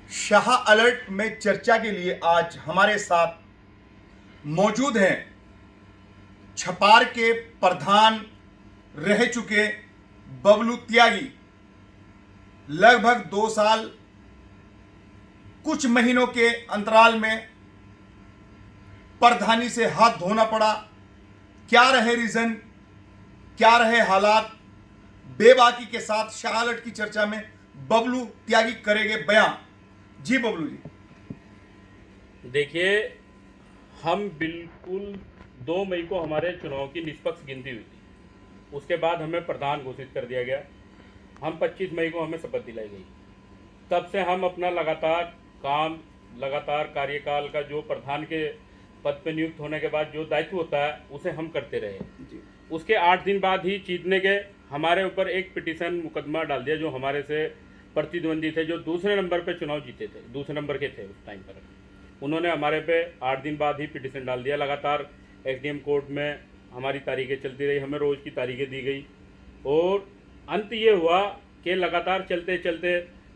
Shah alert में चर्चा के लिए आज हमारे साथ मौजूद हैं छपार के प्रधान रह चुके बबलू त्यागी। लगभग 2 साल कुछ महीनों के अंतराल में प्रधानी से हाथ धोना पड़ा। क्या रहे रीजन, क्या रहे हालात, बेबाकी के साथ शाह अलर्ट की चर्चा में बबलू त्यागी करेंगे बयान। जी बबलू जी। देखिए, हम बिल्कुल 2 मई को हमारे चुनाव की निष्पक्ष गिनती हुई थी। उसके बाद हमें प्रधान घोषित कर दिया गया। हम 25 मई को हमें शपथ दिलाई गई। तब से हम अपना लगातार कार्यकाल का जो प्रधान के पद पर नियुक्त होने के बाद जो दायित्व होता है उसे हम करते रहे। उसके 8 दिन बाद ही जीतने के हमारे ऊपर एक पिटीशन मुकदमा डाल दिया, जो हमारे से प्रतिद्वंदी थे, जो दूसरे नंबर पे चुनाव जीते थे, दूसरे नंबर के थे उस टाइम पर। उन्होंने हमारे पे 8 दिन बाद ही पिटीशन डाल दिया। लगातार एसडीएम कोर्ट में हमारी तारीखें चलती रही, हमें रोज़ की तारीखें दी गई और अंत ये हुआ कि लगातार चलते चलते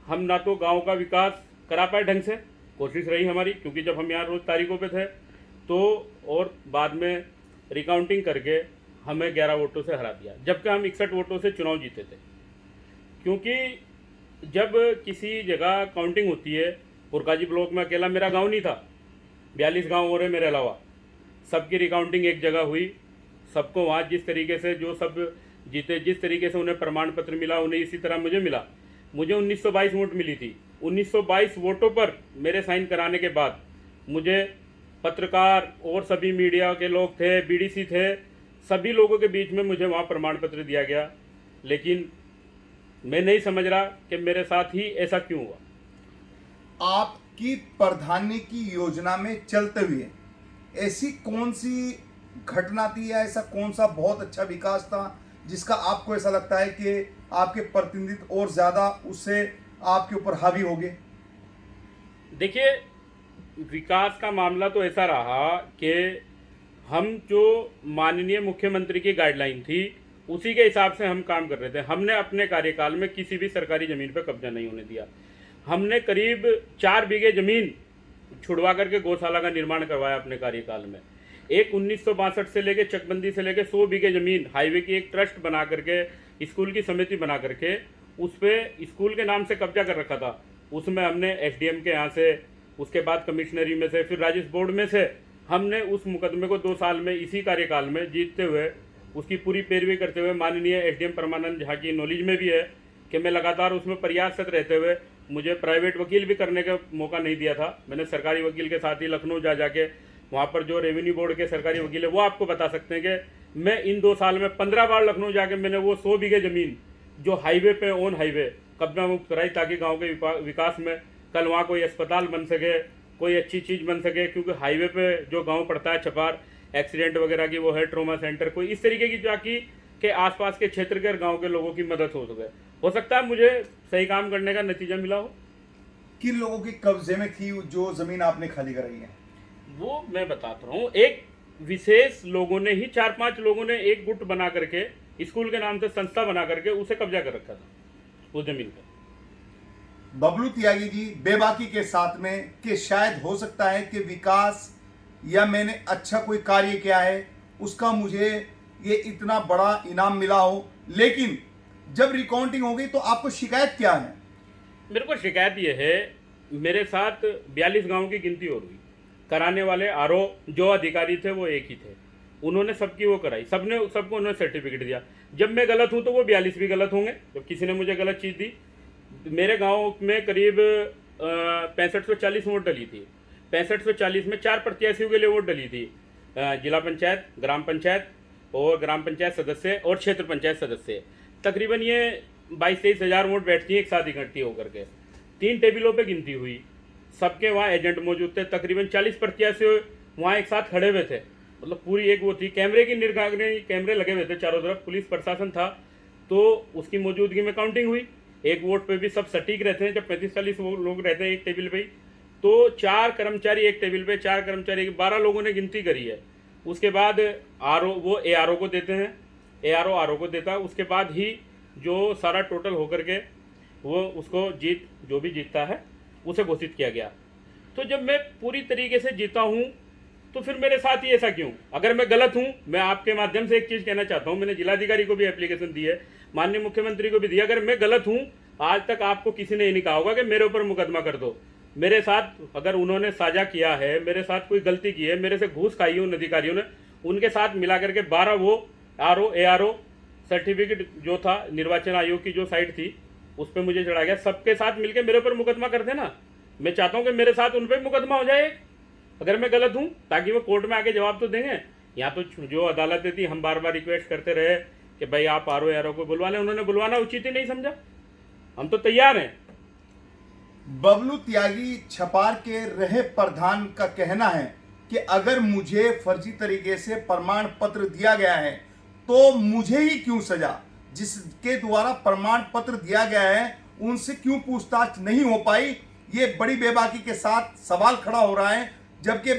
हम ना तो गांव का विकास करा पाए ढंग से, कोशिश रही हमारी, क्योंकि जब हम यहाँ रोज़ तारीखों पे थे तो, और बाद में रिकाउंटिंग करके हमें 11 वोटों से हरा दिया, जबकि हम 61 वोटों से चुनाव जीते थे। क्योंकि जब किसी जगह काउंटिंग होती है, पुरकाजी ब्लॉक में अकेला मेरा गांव नहीं था, 42 गांव और है मेरे अलावा, सबकी रिकाउंटिंग एक जगह हुई। सबको वहाँ जिस तरीके से जो सब जीते, जिस तरीके से उन्हें प्रमाण पत्र मिला, उन्हें इसी तरह मुझे मिला। मुझे 1922 वोट मिली थी। 1922 वोटों पर मेरे साइन कराने के बाद मुझे पत्रकार और सभी मीडिया के लोग थे, बीडीसी थे, सभी लोगों के बीच में मुझे वहाँ प्रमाण पत्र दिया गया। लेकिन मैं नहीं समझ रहा कि मेरे साथ ही ऐसा क्यों हुआ। आपकी प्रधानी की योजना में चलते हुए ऐसी कौन सी घटना थी या ऐसा कौन सा बहुत अच्छा विकास था जिसका आपको ऐसा लगता है कि आपके प्रतिनिधित्व और ज्यादा उससे आपके ऊपर हावी हो गए? देखिए, विकास का मामला तो ऐसा रहा कि हम जो माननीय मुख्यमंत्री की गाइडलाइन थी उसी के हिसाब से हम काम कर रहे थे। हमने अपने कार्यकाल में किसी भी सरकारी ज़मीन पर कब्जा नहीं होने दिया। हमने करीब 4 बीघे ज़मीन छुड़वा करके गौशाला का निर्माण करवाया अपने कार्यकाल में। एक 1962 से लेके चकबंदी से लेके 100 बीघे ज़मीन हाईवे की एक ट्रस्ट बना करके, स्कूल की समिति बना करके उस पर स्कूल के नाम से कब्जा कर रखा था। उसमें हमने एसडीएम के यहाँ से, उसके बाद कमिश्नरी में से, फिर राजस्व बोर्ड में से हमने उस मुकदमे को 2 साल में इसी कार्यकाल में जीतते हुए, उसकी पूरी पैरवी करते हुए, माननीय एसडीएम परमानंद झा की नॉलेज में भी है कि मैं लगातार उसमें प्रयासरत रहते हुए, मुझे प्राइवेट वकील भी करने का मौका नहीं दिया था। मैंने सरकारी वकील के साथ ही लखनऊ जा जाके वहाँ पर जो रेवेन्यू बोर्ड के सरकारी वकील है वो आपको बता सकते हैं कि मैं इन 2 साल में 15 बार लखनऊ जाके मैंने वो 100 बीघे ज़मीन जो हाईवे पे ऑन हाईवे कब्जा मुक्त कराई, ताकि गाँव के विकास में कल वहाँ कोई अस्पताल बन सके, कोई अच्छी चीज़ बन सके। क्योंकि हाईवे पे जो गांव पड़ता है छपार, एक्सीडेंट वगैरह की वो है ट्रॉमा सेंटर, कोई इस तरीके की ताकि के आसपास के क्षेत्र के गांव के लोगों की मदद हो सके। हो सकता है मुझे सही काम करने का नतीजा मिला हो। किन लोगों के कब्जे में थी जो जमीन आपने खाली कराई है? वो मैं बताता हूँ। एक विशेष लोगों ने ही, 4-5 लोगों ने एक गुट बना करके, स्कूल के नाम से संस्था बना करके उसे कब्जा कर रखा था उस जमीन पर। बबलू त्यागी जी बेबाकी के साथ में कि शायद हो सकता है कि विकास या मैंने अच्छा कोई कार्य किया है उसका मुझे ये इतना बड़ा इनाम मिला हो, लेकिन जब रिकाउंटिंग हो गई तो आपको शिकायत क्या है? मेरे को शिकायत ये है, मेरे साथ 42 गांव की गिनती हो रही, कराने वाले आरओ जो अधिकारी थे वो एक ही थे, उन्होंने सबकी वो कराई, सबको उन्होंने सर्टिफिकेट दिया। जब मैं गलत हूँ तो वो 42 भी गलत होंगे, जब किसी ने मुझे गलत चीज़ दी। मेरे गांव में करीब 6540 वोट डली थी। 6540 में 4 प्रत्याशियों के लिए वोट डली थी, जिला पंचायत, ग्राम पंचायत और ग्राम पंचायत सदस्य और क्षेत्र पंचायत सदस्य। तकरीबन ये 22-23 हज़ार वोट बैठती हैं एक साथ इकट्ठी होकर के। 3 टेबलों पे गिनती हुई, सबके वहाँ एजेंट मौजूद थे। तकरीबन 40 प्रत्याशी वहाँ एक साथ खड़े हुए थे, मतलब पूरी एक वो थी, कैमरे की निगरानी, कैमरे लगे हुए थे चारों तरफ, पुलिस प्रशासन था, तो उसकी मौजूदगी में काउंटिंग हुई। एक वोट पे भी सब सटीक रहते हैं, जब 35-40 लोग रहते हैं एक टेबल पे ही, तो 4 कर्मचारी एक टेबल पे, 4 कर्मचारी, 12 लोगों ने गिनती करी है। उसके बाद आरओ वो एआरओ को देते हैं, एआरओ आरओ को देता है। उसके बाद ही जो सारा टोटल होकर के वो उसको जो भी जीतता है उसे घोषित किया गया। तो जब मैं पूरी तरीके से जीता हूँ तो फिर मेरे साथ ही ऐसा क्यों? अगर मैं गलत हूँ, मैं आपके माध्यम से एक चीज़ कहना चाहता हूँ, मैंने जिलाधिकारी को भी एप्लीकेशन दी है, माननीय मुख्यमंत्री को भी दिया, अगर मैं गलत हूँ, आज तक आपको किसी ने ये नहीं कहा होगा कि मेरे ऊपर मुकदमा कर दो। मेरे साथ अगर उन्होंने साझा किया है, मेरे साथ कोई गलती की है, मेरे से घूस खाई है उन अधिकारियों ने, उनके साथ मिला करके 12 वो आरओ एआरओ सर्टिफिकेट जो था निर्वाचन आयोग की जो साइट थी उस पर मुझे चढ़ा गया, सबके साथ मिलकर मेरे ऊपर मुकदमा कर देना। मैं चाहता हूँ कि मेरे साथ उन पर मुकदमा हो जाए अगर मैं गलत हूँ, ताकि वो कोर्ट में आके जवाब तो देंगे। यहाँ तो जो अदालतें थी, हम बार बार रिक्वेस्ट करते रहे कि भाई आप आरओ एआरओ को बुलवा लें, उन्होंने बुलवाना उचित ही नहीं समझा। हम तो तैयार हैं। बबलू त्यागी छपार के रहे प्रधान का कहना है कि अगर मुझे फर्जी तरीके से प्रमाण पत्र दिया गया है तो मुझे ही क्यों सजा, जिसके द्वारा प्रमाण पत्र दिया गया है उनसे क्यों पूछताछ नहीं हो पाई। ये बड़ी बेबाकी के साथ सवाल खड़ा हो रहा है, जबकि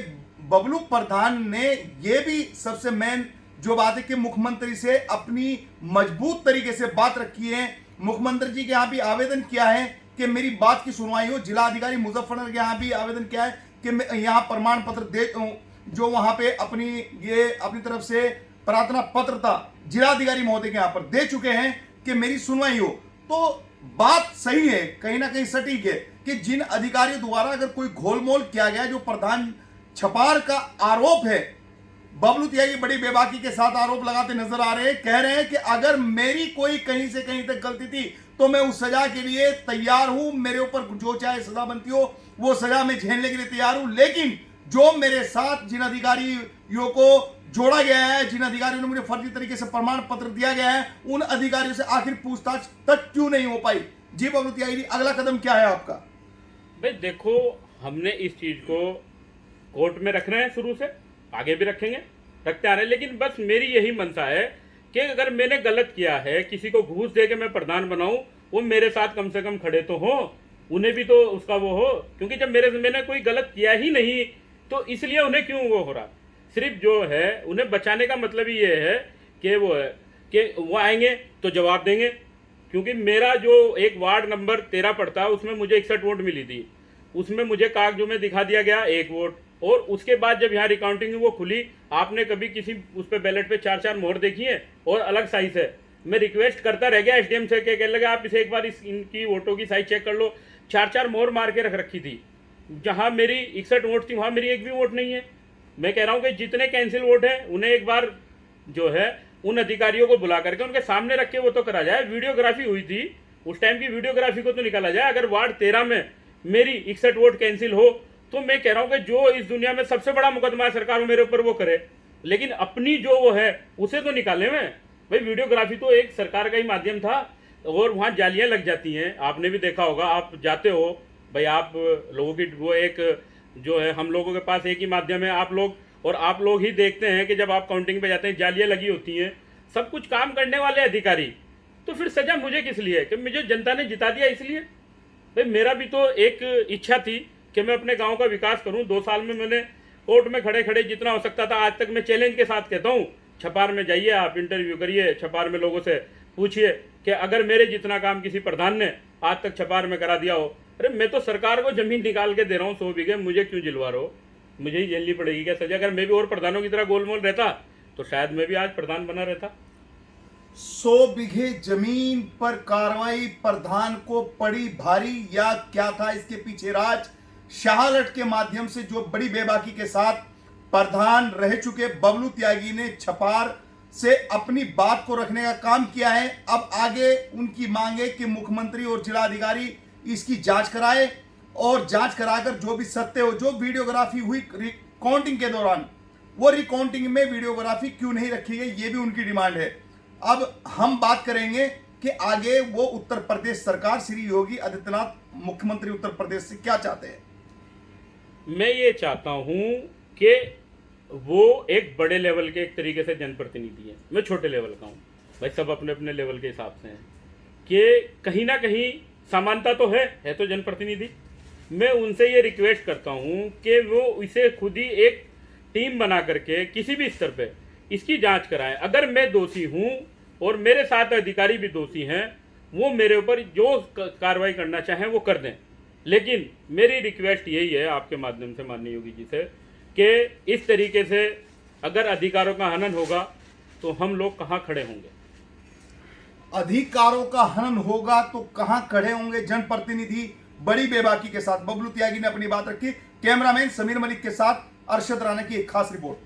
बबलू प्रधान ने ये भी सबसे मेन जो बात है कि मुख्यमंत्री से अपनी मजबूत तरीके से बात रखी है। मुख्यमंत्री जी के यहाँ भी आवेदन किया है कि मेरी बात की सुनवाई हो। जिला अधिकारी मुजफ्फरनगर के यहाँ भी आवेदन किया है कि यहाँ प्रमाण पत्र दे, जो वहां पे अपनी तरफ से प्रार्थना पत्र था जिलाधिकारी महोदय के यहाँ पर दे चुके हैं कि मेरी सुनवाई हो। तो बात सही है, कहीं ना कहीं सटीक है कि जिन अधिकारियों द्वारा अगर कोई घोलमोल किया गया, जो प्रधान छपार का आरोप है, बबलू त्यागी बड़ी बेबाकी के साथ आरोप लगाते नजर आ रहे हैं, कह रहे हैं कि अगर मेरी कोई कहीं से कहीं तक गलती थी तो मैं उस सजा के लिए तैयार हूं, मेरे ऊपर जो चाहे सजा बनती हो वो सजा मैं झेलने के लिए तैयार हूं। लेकिन जो मेरे साथ जिन अधिकारियों को जोड़ा गया है, जिन अधिकारियों ने मुझे फर्जी तरीके से प्रमाण पत्र दिया गया है, उन अधिकारियों से आखिर पूछताछ तक क्यों नहीं हो पाई। जी बबलू त्यागी जी, अगला कदम क्या है आपका? भाई देखो, हमने इस चीज को कोर्ट में रख रहे हैं, शुरू से आगे भी रखेंगे, रखते आ रहे हैं। लेकिन बस मेरी यही मंशा है कि अगर मैंने गलत किया है, किसी को घूस दे के मैं प्रधान बनाऊं, वो मेरे साथ कम से कम खड़े तो हो, उन्हें भी तो उसका वो हो। क्योंकि जब मैंने कोई गलत किया ही नहीं तो इसलिए उन्हें क्यों वो हो रहा। सिर्फ जो है उन्हें बचाने का मतलब ही ये है कि वो आएंगे तो जवाब देंगे। क्योंकि मेरा जो एक वार्ड नंबर 13 पड़ता है उसमें मुझे 61 वोट मिली थी, उसमें मुझे कागजों में दिखा दिया गया 1 वोट। और उसके बाद जब यहाँ रिकाउंटिंग वो खुली, आपने कभी किसी उस पर बैलेट पे 4-4 मोहर देखी है और अलग साइज है। मैं रिक्वेस्ट करता रह गया एसडीएम से, कहने लगे आप इसे एक बार इनकी वोटों की साइज चेक कर लो। 4-4 मोहर मार के रख रखी थी, जहाँ मेरी 61 वोट थी वहाँ मेरी एक भी वोट नहीं है। मैं कह रहा हूँ कि जितने कैंसिल वोट हैं उन्हें एक बार जो है उन अधिकारियों को बुला करके उनके सामने रख के वो तो करा जाए। वीडियोग्राफी हुई थी, उस टाइम की वीडियोग्राफी को तो निकाला जाए। अगर वार्ड 13 में मेरी 61 वोट कैंसिल हो तो मैं कह रहा हूँ कि जो इस दुनिया में सबसे बड़ा मुकदमा है सरकार मेरे ऊपर वो करे, लेकिन अपनी जो वो है उसे तो निकाले। मैं भाई वीडियोग्राफी तो एक सरकार का ही माध्यम था और वहाँ जालियाँ लग जाती हैं, आपने भी देखा होगा। आप जाते हो भाई, आप लोगों की वो एक जो है, हम लोगों के पास एक ही माध्यम है, आप लोग, और आप लोग ही देखते हैं कि जब आप काउंटिंग पे जाते हैं जालियाँ लगी होती हैं, सब कुछ काम करने वाले अधिकारी। तो फिर सजा मुझे किस लिए? कि मुझे जनता ने जिता दिया इसलिए? भाई मेरा भी तो एक इच्छा थी कि मैं अपने गांव का विकास करूं। 2 साल में मैंने कोर्ट में खड़े खड़े जितना हो सकता था, आज तक मैं चैलेंज के साथ कहता हूं, छपार में जाइए, आप इंटरव्यू करिए, छपार में लोगों से पूछिए कि अगर मेरे जितना काम किसी प्रधान ने आज तक छपार में करा दिया हो। अरे मैं तो सरकार को जमीन निकाल के दे रहा हूँ 100 बीघे, मुझे क्यों जिलवा रहे हो? मुझे ही झेलनी पड़ेगी क्या सजा? अगर मैं भी और प्रधानों की तरह गोलमोल रहता तो शायद मैं भी आज प्रधान बना रहता। 100 बीघे जमीन पर कार्रवाई प्रधान को पड़ी भारी, या क्या था इसके पीछे राज? शाहलट के माध्यम से जो बड़ी बेबाकी के साथ प्रधान रह चुके बबलू त्यागी ने छपार से अपनी बात को रखने का काम किया है। अब आगे उनकी मांग है कि मुख्यमंत्री और जिलाधिकारी इसकी जांच कराए और जांच कराकर जो भी सत्य हो, जो वीडियोग्राफी हुई रिकाउंटिंग के दौरान, वो रिकाउंटिंग में वीडियोग्राफी क्यों नहीं रखी गई, ये भी उनकी डिमांड है। अब हम बात करेंगे कि आगे वो उत्तर प्रदेश सरकार, श्री योगी आदित्यनाथ मुख्यमंत्री उत्तर प्रदेश से क्या चाहते हैं। मैं ये चाहता हूं कि वो एक बड़े लेवल के एक तरीके से जनप्रतिनिधि है, मैं छोटे लेवल का हूँ। भाई सब अपने अपने लेवल के हिसाब से हैं कि कहीं ना कहीं समानता तो है तो जनप्रतिनिधि। मैं उनसे ये रिक्वेस्ट करता हूँ कि वो इसे खुद ही एक टीम बना करके किसी भी स्तर पे इसकी जांच कराएं। अगर मैं दोषी हूँ और मेरे साथ अधिकारी भी दोषी हैं, वो मेरे ऊपर जो कार्रवाई करना चाहें वो कर दें। लेकिन मेरी रिक्वेस्ट यही है आपके माध्यम से माननीय योगी जी से कि इस तरीके से अगर अधिकारों का हनन होगा तो हम लोग कहाँ खड़े होंगे। अधिकारों का हनन होगा तो कहां खड़े होंगे जनप्रतिनिधि, बड़ी बेबाकी के साथ बबलू त्यागी ने अपनी बात रखी। कैमरामैन समीर मलिक के साथ अरशद राणा की एक खास रिपोर्ट।